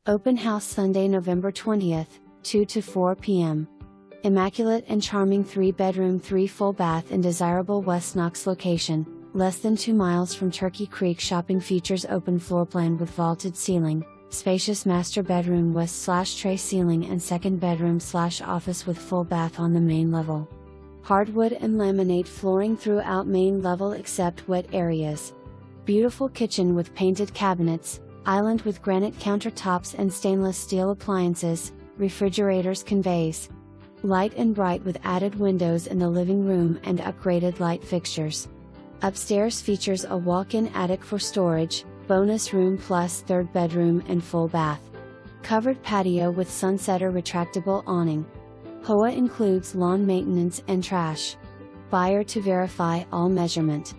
Open house Sunday, November 20th, 2 to 4 p.m. Immaculate and charming 3-bedroom 3-full bath in desirable West Knox location, less than 2 miles from Turkey Creek shopping. Features open floor plan with vaulted ceiling, spacious master bedroom west/tray ceiling and second bedroom/office with full bath on the main level. Hardwood and laminate flooring throughout main level except wet areas. Beautiful kitchen with painted cabinets, island with granite countertops and stainless steel appliances, refrigerators. Conveys. Light and bright with added windows in the living room and upgraded light fixtures. Upstairs features a walk-in attic for storage, bonus room plus third bedroom and full bath. Covered patio with sunsetter retractable awning. HOA includes lawn maintenance and trash. Buyer to verify all measurement.